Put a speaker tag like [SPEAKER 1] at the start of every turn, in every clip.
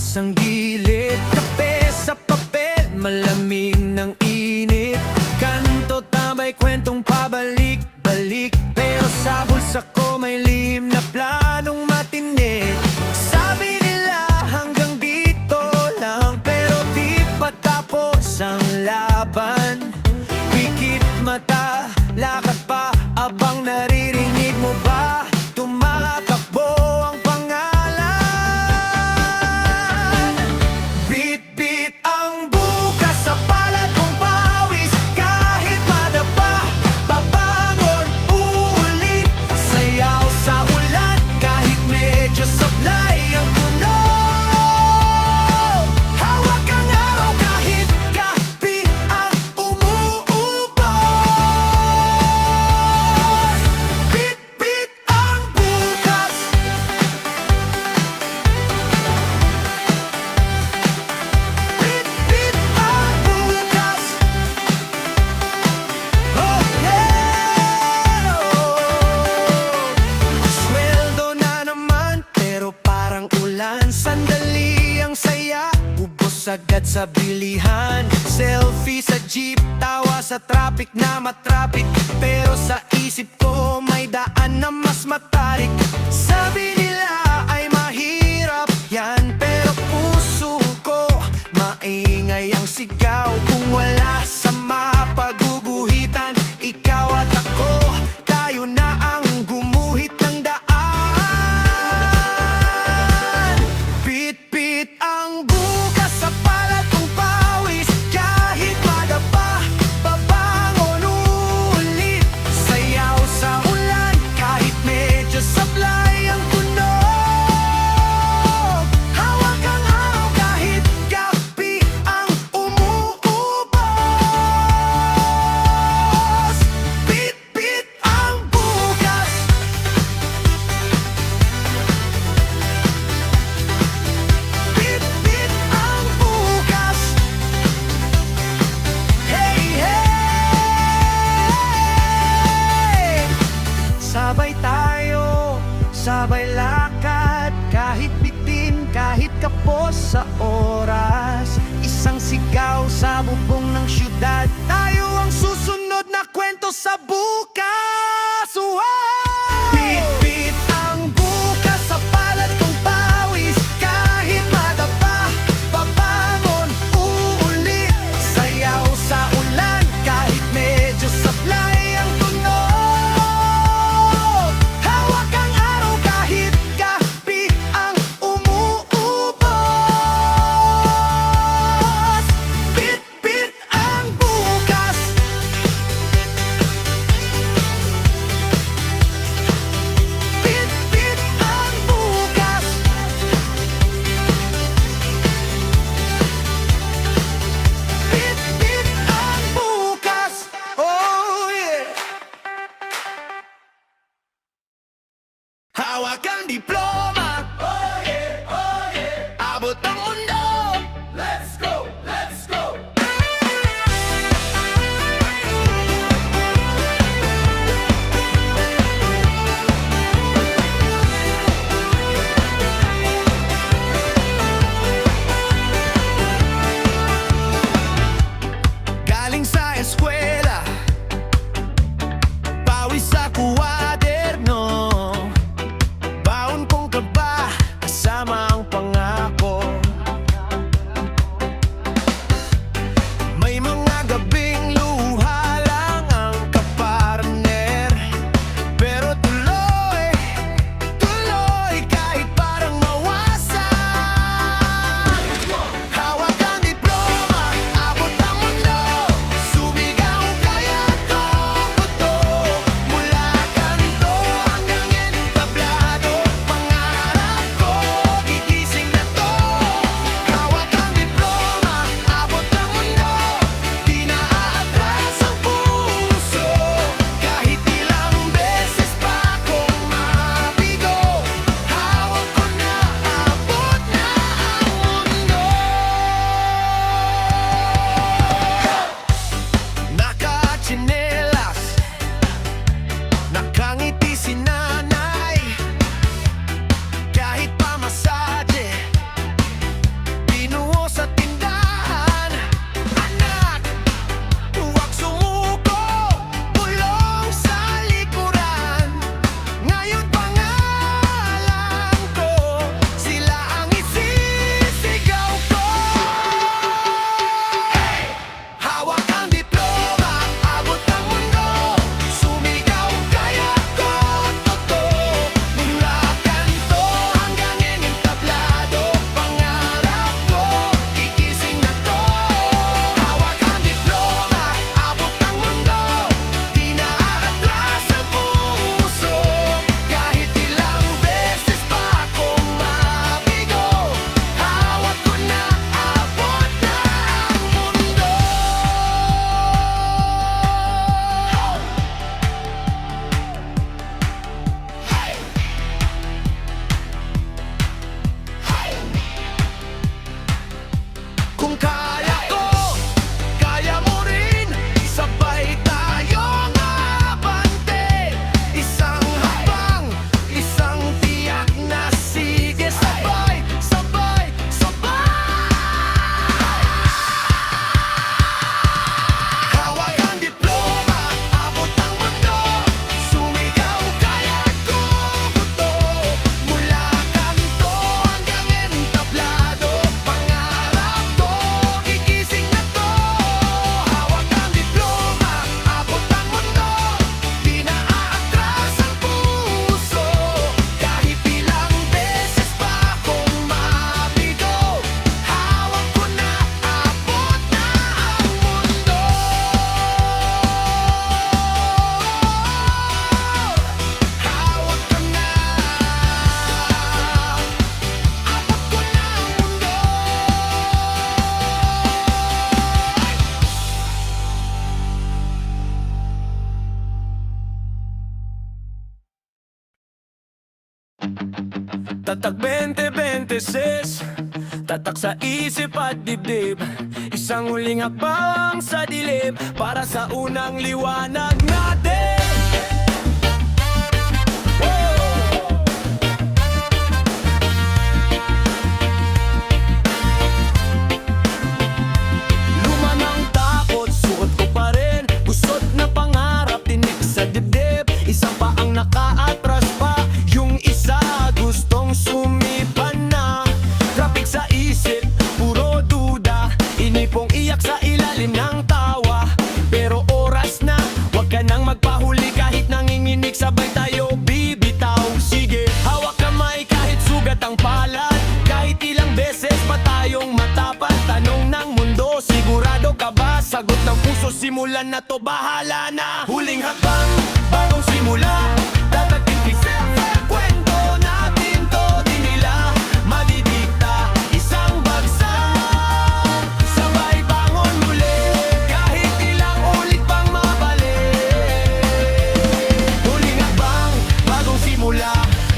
[SPEAKER 1] isang gilid. Kape sa papel, malamig ng init. Kanto tambay, kwentong pabalik-balik. Pero sa bulsa ko may lihim na planong matindi. Sabi nila hanggang dito lang, pero di pa tapos ang laban. Pikit mata, lakad pa, abang naririnig mo ba? Tumatakbo ang pangalan. Bit-bit ang bukas sa palad kong pawis. Kahit madapa, babangon, uulit. Sayaw sa ulan, kahit medyo sablay ang tunog. Hawak ang araw kahit kapi ang umuubos. Bit-bit ang bukas. Bit-bit ang bukas. Oh yeah, sweldo na naman pero parang ulan. Sandali ang saya, ubos agad sa bilihan. Selfie sa jeep, tawa sa traffic na matraffic. Pero sa isip ko may daan na mas matarik. Sabi nila ay mahirap yan, pero puso ko maingay ang sigaw. Kung wala sa mapaguguhitan, ikaw at ako, tayo na ang gumuhit ng daan. Bit-bit ang bukas sa palad kong pawis. Kahit madapa, babangon ulit. Sayaw sa ulan, kahit medyo sablay ang tunog. Hawak ang araw kahit gabi ang umuubos. Bit-bit ang bukas. Bit-bit ang bukas. Hey, hey! Sabay tayo, sabay lakad. Kahit bitin, kahit kapos sa oras. Isang sigaw sa bubong ng syudad. Tayo ang susunod na kwento sa bukas. Wow! Bit-bit ang bukas sa palad kong pawis. Kahit madapa, babangon uulit. Sayaw sa ulan, kahit medyo sablay ang tunog. Hawak ang araw kahit gabi ang umuubos. Bit-bit ang bukas. Bit-bit ang bukas. Bit-bit ang bukas. Oh yeah. Hawak ang diploma. Oh yeah, oh yeah. Abot ang mundo. Let's go, let's go. Galing sa eskwela, pawis sa kuwaderno. Baon kong Tatak 2026, tatak sa isip at dibdib. Isang huling hakbang sa dilim para sa unang liwanag natin. Luma ng takot, suot ko pa rin. Gusot na pangarap, tinik sa dibdib. Isang pa ang nakaatras pa, yung isa gustong sumipan na. Traffic sa isip, puro duda. Inipong iyak sa ilalim ng tawa. Pero oras na, wag ka nang magpahuli. Kahit nanginginig, sabay tayo bibitaw. Sige, hawak kamay kahit sugat ang palad. Kahit ilang beses pa tayong matapat. Tanong ng mundo, sigurado ka ba? Sagot ng puso, simulan na to, bahala na. Huling hakbang, bagong simula. Tatating isip, kwento natin to. Di nila madidikta, isang bagsak. Sabay bangon muli, kahit ilang ulit pang mabalik. Huling hakbang, bagong simula.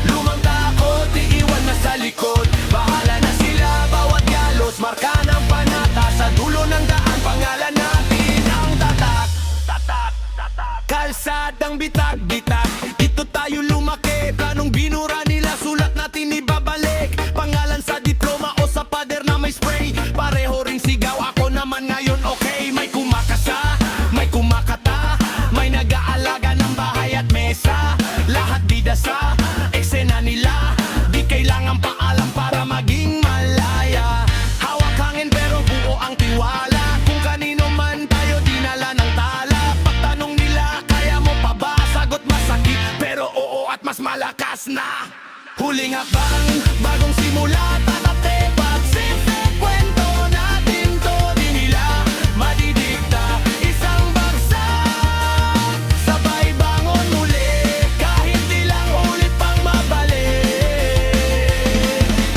[SPEAKER 1] Lumang takot, iiwan na sa likod. Bahala na sila, bawat galos, marka ng panata. Sa dulo ng daan, pangalan natin ang tatak. Tatak, tatak. Kalsadang bitag-bitag, dito tayo lumaki. Planong binura nila, sulat natin ibabalik. Pangalan sa diploma o sa pader na may spray. Pareho ring sigaw, ako naman ngayon okay. May kumakasa, may kumakata, may nag-aalaga ng bahay at mesa. Lahat bida sa eksena nila, di kailangan paalam para maging malaya. Hawak hangin pero buo ang tiwala. Kung kanino man tayo dinala ng tala. Pagtanong nila, kaya mo pa ba? Sagot masakit pero oo at mas malakas na. Huling hakbang, bagong simula. Tatate, pagsipsip, kwento natin to. Di nila madidikta, isang bagsak. Sabay bangon muli, kahit ilang ulit pang mabalik.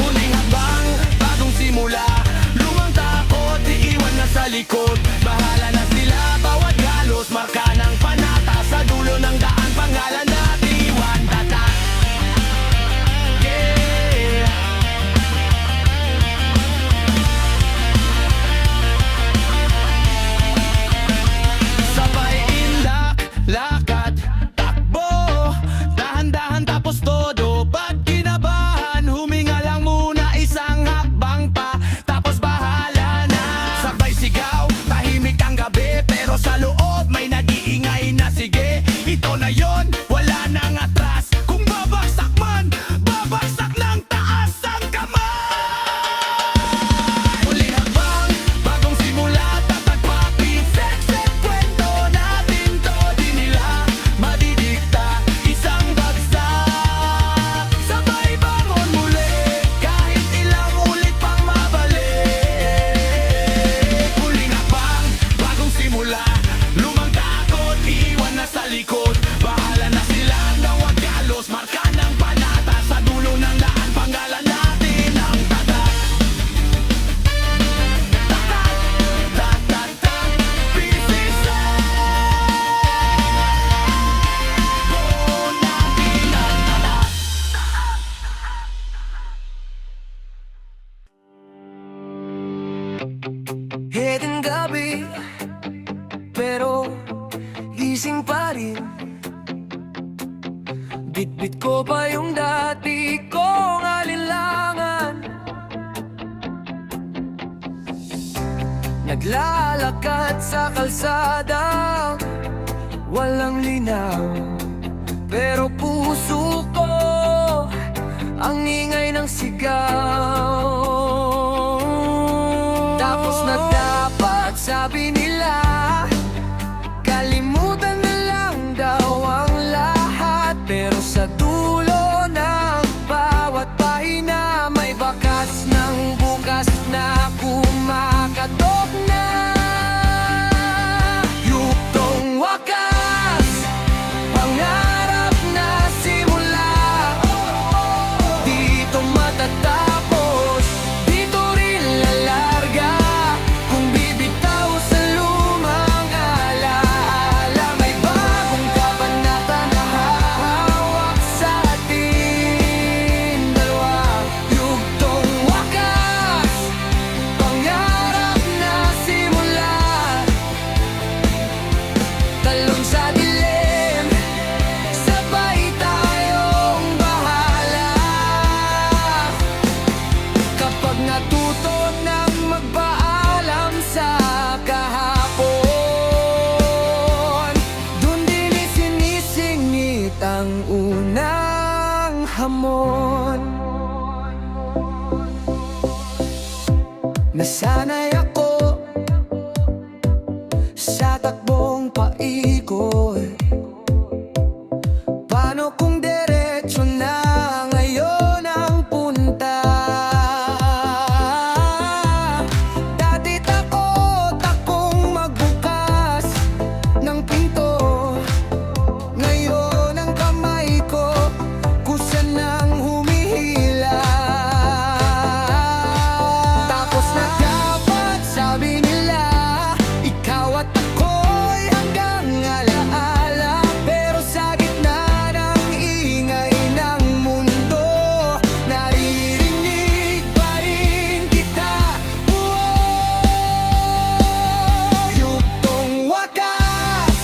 [SPEAKER 1] Huling hakbang, bagong simula. Lumang takot, iiwan na sa likod. Bahala na sila, bawat galos, marka ng panata. Sa dulo ng daan, pangalan natin iwan. Tatak, yeah. Sabay indak, lakad, takbo. Dahan-dahan tapos todo. Pag kinabahan, huminga lang muna. Isang hakbang pa, tapos bahala na. Sabay sigaw, tahimik ang gabi. Pero sa loob may nag-iingay na sige. Ito na yon, wala nang atras. Kung babagsak man, babagsak ng taas ang kamay. Huling hakbang, bagong simula. Tatagpapit, seksek, kwento natin to. Di nila madidikta, isang bagsak. Sabay bangon muli, kahit ilang ulit pang mabalik. Huling hakbang, bagong simula. Lumang takot, iiwan na sa likod. Bahala na sila, nawag galos, marka ng panata. Sa dulo ng daan, pangalan natin ang tatak. Tatak, tatak, tatak, PCC. Buo natin ang tatak. Hidden gabi, pero gising pa rin. Bitbit ko pa yung dati kong alinlangan. Naglalakad sa kalsada, walang linaw. Pero puso ko ang ingay ng sigaw. Tapos na dapat sabi nila, kalimutan na lang daw ang lahat. Pero sa dulo ng bawat pahina, may bakas ng bukas na kumakatok na. Yuktong wakas, pangarap na simula. Dito matatapos hamon. Nasanay ako sa takbong paikot. Paano kung diretso na ngayon ang punta? Dati takot akong magbukas ng pinto. Ngayon ang kamay ko kusa nang humihila. Tapos na dapat sabi nila, ikaw at ako'y hanggang alaala. Pero sa gitna ng ingay ng mundo, naririnig pa rin kita. Yugtong wakas,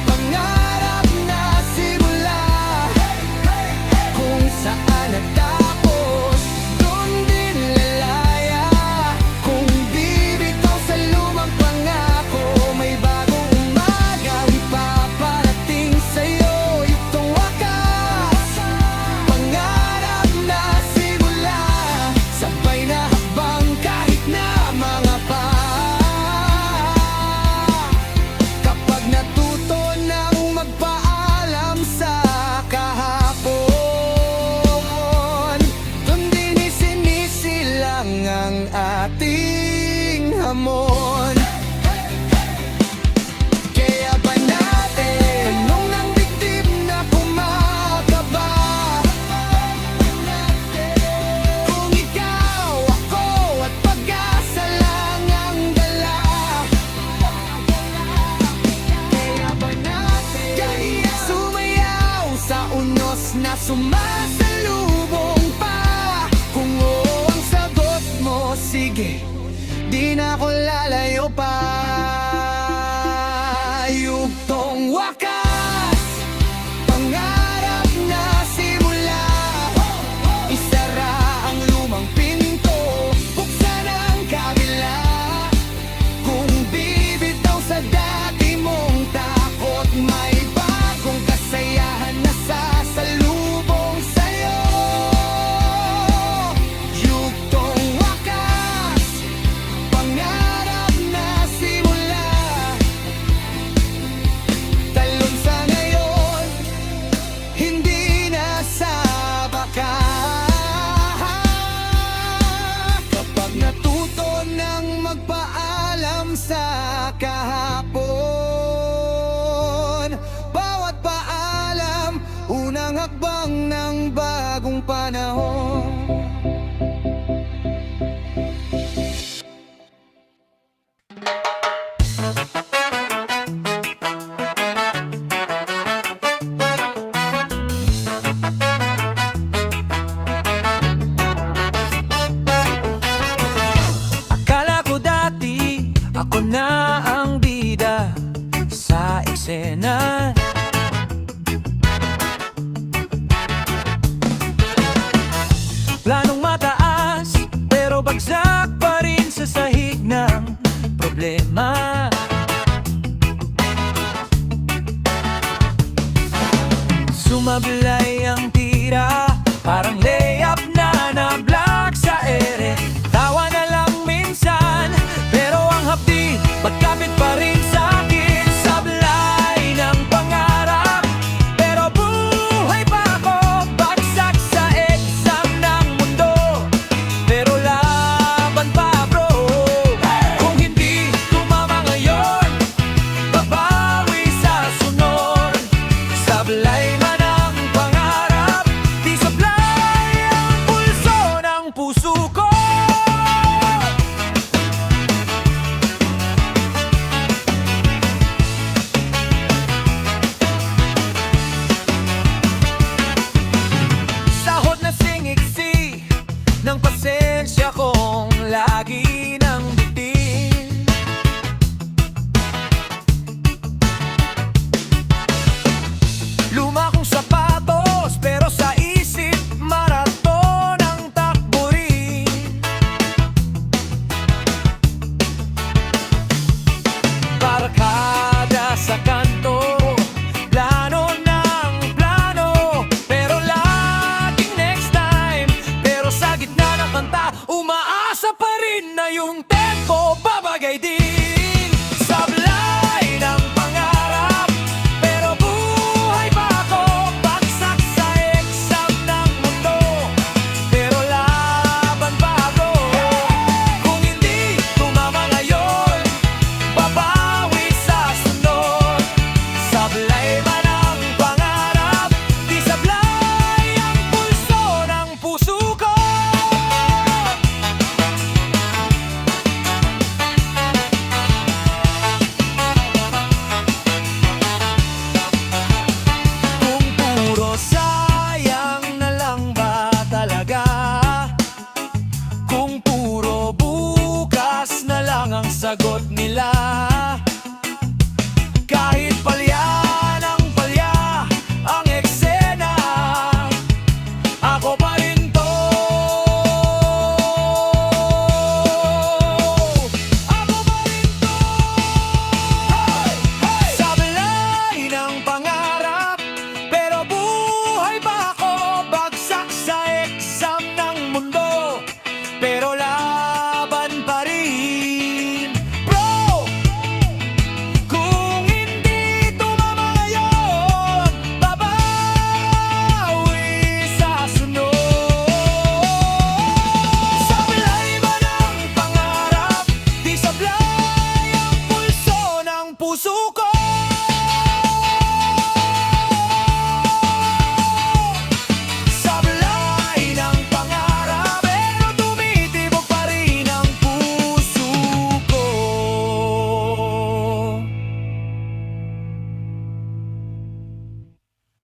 [SPEAKER 1] pangarap na simula. Kung saan natapos, doon din lalaya. Kung bibitaw sa lumang pangako, may bagong umagang ipaparating sa'yo. Yugtong wakas, pangarap na simula. Sabay na habang kahit na mga pa. Kapag natuto ng magpaalam sa kahapon, dun din isinisilang ang ating hamon. Kaya ba natin tanong ng dibdib na kumakaba? Kung ikaw, ako at pag-asa lang ang dala. Kaya ba natin kaya sumayaw sa unos na sumasalubong pa? Kung oo ang sagot mo, sige, di na ako lalayo pa. Yugtong wakas, pangarap na simula. Isara ang lumang pinto, buksan ang kabila. Kung bibitaw sa dati mong takot, may bagong kasayahan na sasalubong sa'yo. Yugtong wakas, pangarap na simula. Talon sa ngayon, hindi na sa baka. Kapag natuto ng magpaalam sa kahapon, bawat paalam, unang hakbang ng bagong panahon. Akala ko dati ako na ang bida sa eksena. Planong mataas, pero bagsak pa rin sa sahig ng problema. Sumablay ang tira, parang layup na na-block sa ere. Tawa na lang minsan, pero ang hapdi magkapit pa rin sa akin. Sablay ng pangarap, pero buhay pa ako. Bagsak sa exam ng mundo, pero laban pa yung pera.